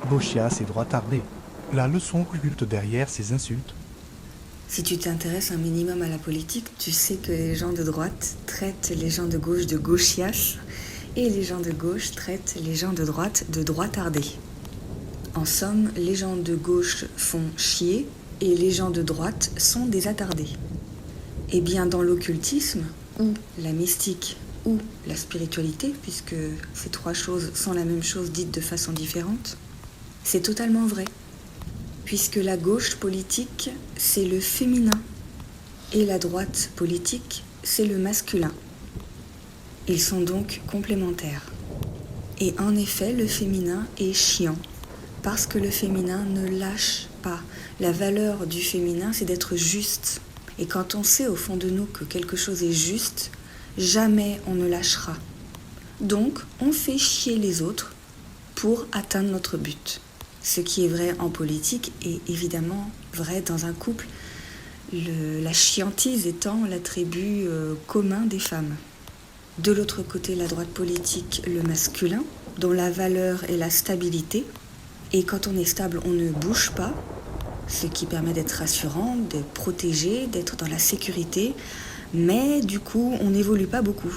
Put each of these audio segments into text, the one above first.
gauchias et droitardés. La leçon occulte derrière ces insultes. Si tu t'intéresses un minimum à la politique, tu sais que les gens de droite traitent les gens de gauche de gauchias et les gens de gauche traitent les gens de droite de droitardés. En somme, les gens de gauche font chier et les gens de droite sont des attardés. Et bien dans l'occultisme, ou la mystique, ou la spiritualité, puisque ces trois choses sont la même chose dites de façon différente, c'est totalement vrai. Puisque la gauche politique, c'est le féminin, et la droite politique, c'est le masculin. Ils sont donc complémentaires. Et en effet, le féminin est chiant, parce que le féminin ne lâche pas. La valeur du féminin, c'est d'être juste. Et quand on sait au fond de nous que quelque chose est juste, jamais on ne lâchera. Donc, on fait chier les autres pour atteindre notre but. Ce qui est vrai en politique est évidemment vrai dans un couple, la chiantise étant l'attribut commun des femmes. De l'autre côté, la droite politique, le masculin, dont la valeur est la stabilité. Et quand on est stable, on ne bouge pas, ce qui permet d'être rassurant, d'être protégé, d'être dans la sécurité. Mais du coup, on n'évolue pas beaucoup.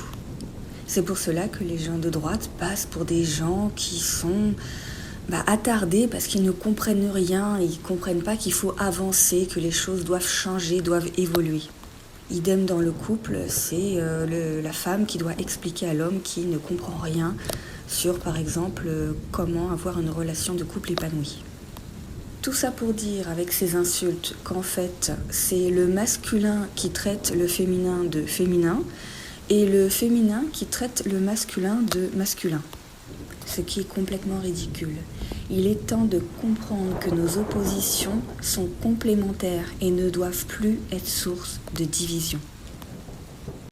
C'est pour cela que les gens de droite passent pour des gens qui sont attardés parce qu'ils ne comprennent rien, ils ne comprennent pas qu'il faut avancer, que les choses doivent changer, doivent évoluer. Idem dans le couple, c'est la femme qui doit expliquer à l'homme qui ne comprend rien sur, par exemple, comment avoir une relation de couple épanouie. Tout ça pour dire, avec ces insultes, qu'en fait, c'est le masculin qui traite le féminin de féminin et le féminin qui traite le masculin de masculin. Ce qui est complètement ridicule. Il est temps de comprendre que nos oppositions sont complémentaires et ne doivent plus être source de division.